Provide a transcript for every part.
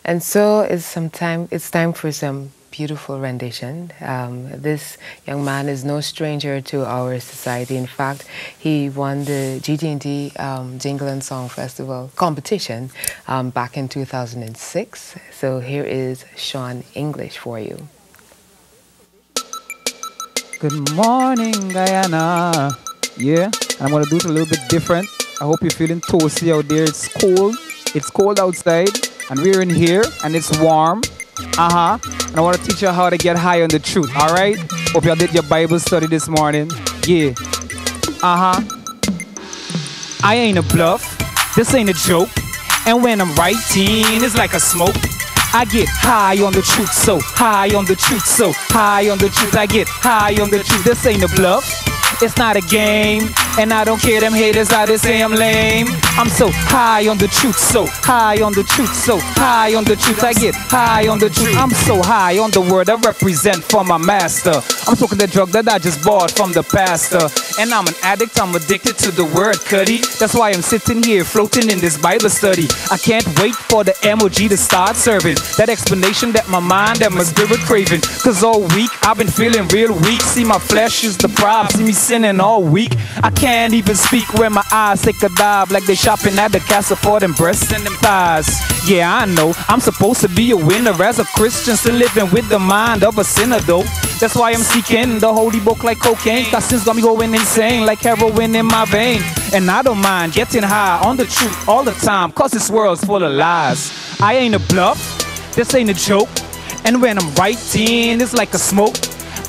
And so it's time for some beautiful rendition. This young man is no stranger to our society. In fact, he won the GT&T Jingle and Song Festival competition back in 2006. So here is Shawn English for you. Good morning, Guyana. Yeah, and I'm gonna do it a little bit different. I hope you're feeling toasty out there. It's cold. It's cold outside, and we're in here, and it's warm. And I want to teach you how to get high on the truth. All right? Hope you did your Bible study this morning. Yeah. I ain't a bluff. This ain't a joke. And when I'm writing, it's like a smoke. I get high on the truth, so high on the truth, so high on the truth. I get high on the truth. This ain't a bluff. It's not a game, and I don't care them haters how they say I'm lame. I'm so high on the truth, so high on the truth, so high on the truth. I get high on the truth. I'm so high on the word I represent for my master. I'm smoking the drug that I just bought from the pastor. And I'm an addict, I'm addicted to the word Cuddy. That's why I'm sitting here floating in this Bible study. I can't wait for the MOG to start serving that explanation that my mind and my spirit craving. Cause all week I've been feeling real weak. See, my flesh is the problem. See me sinning all week. I can't even speak when my eyes take a dive, like they shopping at the castle for them breasts and them thighs. Yeah, I know I'm supposed to be a winner as a Christian, still living with the mind of a sinner though. That's why I'm seeking the holy book like cocaine, cause sin's got me going insane like heroin in my vein. And I don't mind getting high on the truth all the time, cause this world's full of lies. I ain't a bluff, this ain't a joke. And when I'm writing, it's like a smoke.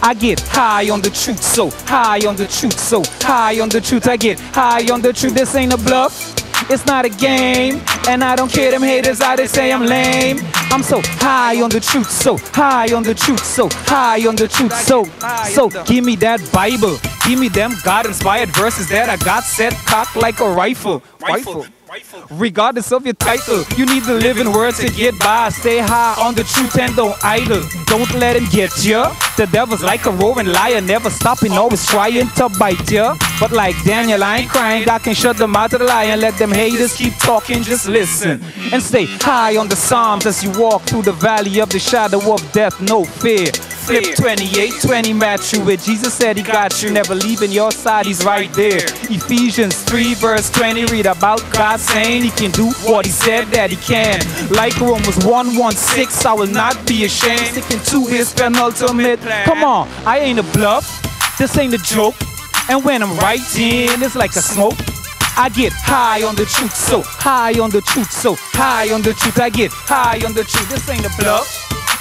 I get high on the truth, so high on the truth, so high on the truth. I get high on the truth. This ain't a bluff, it's not a game, and I don't care them haters how they say I'm lame. I'm so high on the truth, so high on the truth, so high on the truth. So give me that Bible, give me them God-inspired verses that I got set cocked like a rifle. Regardless of your title, you need the living word to get by. Stay high on the truth and don't idle. Don't let him get ya. The devil's like a roaring lion, never stopping, always trying to bite ya. But like Daniel, I ain't crying. God can shut the mouth of the lion. Let them haters keep talking, just listen. And stay high on the Psalms as you walk through the valley of the shadow of death. No fear. Flip 28:20, Matthew, where Jesus said he got you, never leaving your side, he's right there. Ephesians 3 verse 20, read about God saying he can do what he said that he can. Like Romans 1:16, I will not be ashamed, sticking to his penultimate plan. Come on, I ain't a bluff, this ain't a joke. And when I'm writing, it's like a smoke. I get high on the truth, so high on the truth, so high on the truth. I get high on the truth. This ain't a bluff,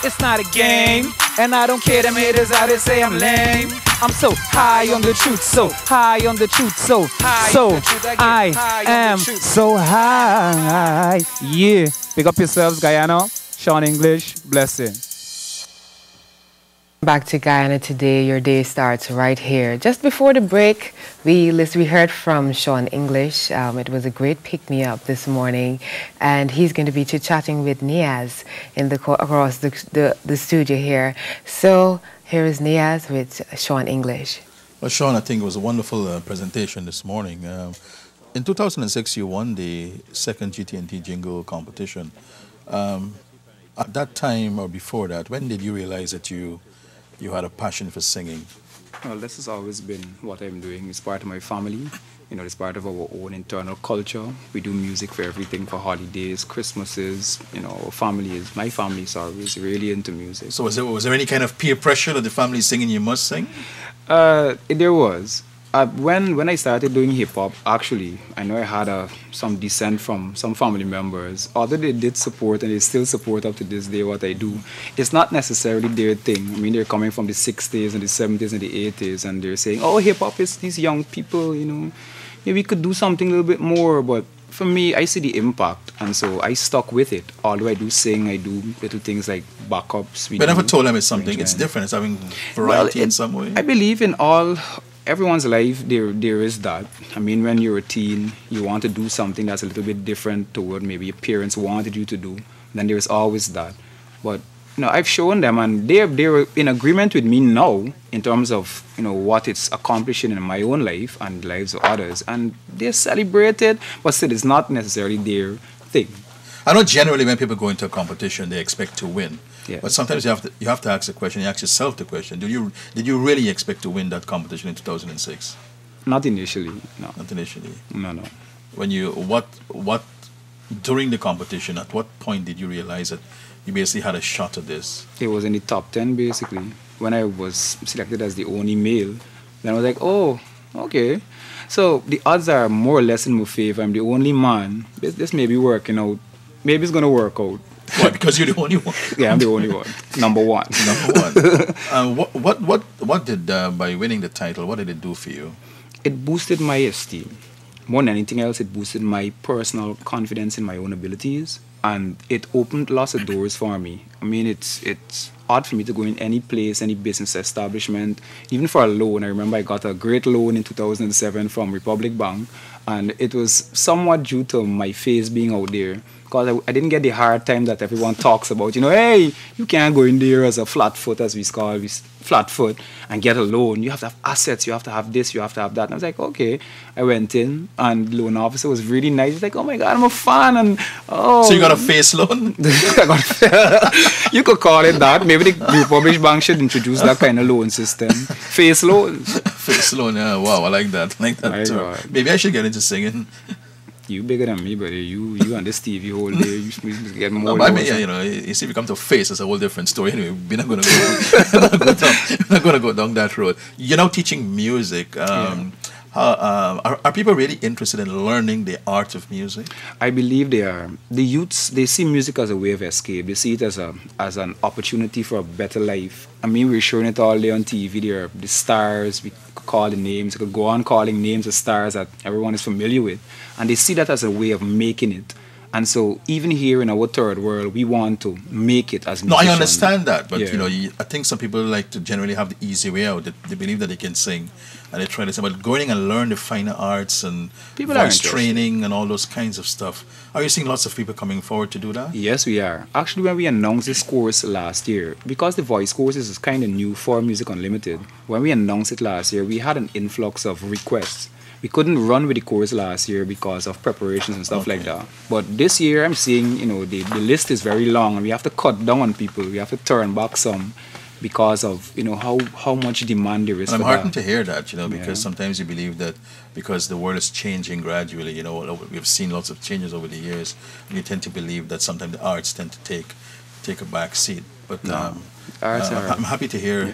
it's not a game, and I don't care them haters how they say I'm lame. I'm so high on the truth, so high on the truth, so I am so high. Yeah, pick up yourselves, Guyana. Shawn English, blessing. Back to Guyana today. Your day starts right here. Just before the break, we heard from Shawn English. It was a great pick-me-up this morning, and he's going to be chit-chatting with Niaz in across the studio here. So here is Niaz with Shawn English. Well, Shawn, I think it was a wonderful presentation this morning. In 2006, you won the second GT&T Jingle competition. At that time or before that, when did you realize that you had a passion for singing? Well, this has always been what I'm doing. It's part of my family. You know, it's part of our own internal culture. We do music for everything, for holidays, Christmases. You know, my family is really into music. So was there any kind of peer pressure that the family is singing, you must sing? There was. When I started doing hip-hop, actually, I know I had some descent from some family members. Although they did support, and they still support up to this day what I do, it's not necessarily their thing. I mean, they're coming from the 60s and the 70s and the 80s, and they're saying, oh, hip-hop is these young people, you know, maybe we could do something a little bit more. But for me, I see the impact, and so I stuck with it. Although I do sing, I do little things like backups. But I never told them it's something, it's different, it's having variety in some way. I believe in everyone's life, there is that. I mean, when you're a teen, you want to do something that's a little bit different to what maybe your parents wanted you to do. Then there's always that. But you know, I've shown them, and they're in agreement with me now in terms of, you know, what it's accomplishing in my own life and the lives of others, and they celebrate it. But still, it's not necessarily their thing. I know generally when people go into a competition, they expect to win. Yeah. But sometimes you have to ask the question. You ask yourself the question: did you really expect to win that competition in 2006? Not initially, no. Not initially. No, no. When you what during the competition, at what point did you realize that you basically had a shot at this? It was in the top 10 basically. When I was selected as the only male, then I was like, oh, okay. So the odds are more or less in my favor. I'm the only man. This may be working out. Maybe it's gonna work out. What? Because you're the only one. Yeah, I'm the only one. Number one. Number one. What did by winning the title? What did it do for you? It boosted my esteem. More than anything else, it boosted my personal confidence in my own abilities, and it opened lots of doors for me. I mean, it's hard for me to go in any place, any business establishment, even for a loan. I remember I got a great loan in 2007 from Republic Bank, and it was somewhat due to my face being out there. Because I didn't get the hard time that everyone talks about. You know, hey, you can't go in there as a flat foot, as we call it, flat foot, and get a loan. You have to have assets. You have to have this. You have to have that. And I was like, okay. I went in, and the loan officer was really nice. He's like, oh my God, I'm a fan. And oh, so you got a face loan? You could call it that. Maybe the Republic Bank should introduce that kind of loan system. Face loans. Face loan. Yeah, wow, I like that. I like that too. Maybe I should get into singing. You bigger than me, buddy. You and this TV whole day. You should get more. No, I mean, yeah, you know, you see, if you come to face, it's a whole different story. Anyway, we're not going to go down that road. You're now teaching music. Are people really interested in learning the art of music? I believe they are. The youths, they see music as a way of escape. They see it as an opportunity for a better life. I mean, we're showing it all day on TV. There are the stars. We could call the names. We could go on calling names of stars that everyone is familiar with. And they see that as a way of making it. And so even here in our third world, we want to make it as musicians. No, I understand that. But, you know, I think some people like to generally have the easy way out. They believe that they can sing. And they try to say, but going and learn the finer arts and people voice training and all those kinds of stuff. Are you seeing lots of people coming forward to do that? Yes, we are. Actually, when we announced this course last year, because the voice courses is kind of new for Music Unlimited, when we announced it last year, we had an influx of requests. We couldn't run with the course last year because of preparations and stuff like that. But this year, I'm seeing, you know, the list is very long, and we have to cut down on people. We have to turn back some because of, you know, how much demand there is. And I'm heartened to hear that, you know, because sometimes you believe that because the world is changing gradually, you know, we've seen lots of changes over the years, and you tend to believe that sometimes the arts tend to take a back seat. But I'm happy to hear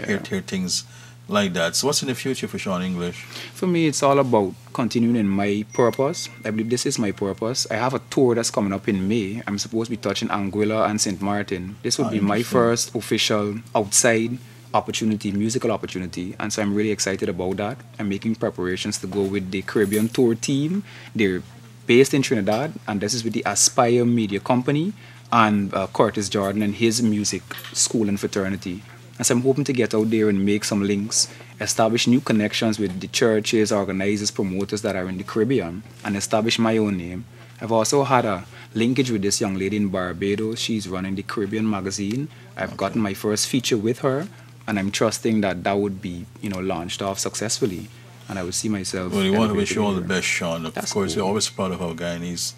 things like that. So what's in the future for Shawn English? For me, it's all about continuing in my purpose. I believe this is my purpose. I have a tour that's coming up in May. I'm supposed to be touching Anguilla and St. Martin. This would be my first official outside opportunity, musical opportunity. And so I'm really excited about that. I'm making preparations to go with the Caribbean tour team. They're based in Trinidad, and this is with the Aspire Media Company and Curtis Jordan and his music school and fraternity. And so I'm hoping to get out there and make some links, establish new connections with the churches, organizers, promoters that are in the Caribbean, and establish my own name. I've also had a linkage with this young lady in Barbados. She's running the Caribbean magazine. I've gotten my first feature with her, and I'm trusting that that would be, you know, launched off successfully. And I would see myself. Well, we want to wish you all the best, Shawn. Of course, cool. We're always proud of our Guyanese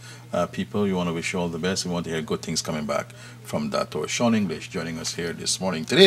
people. We want to wish you all the best. We want to hear good things coming back from that tour. Shawn English joining us here this morning. Today.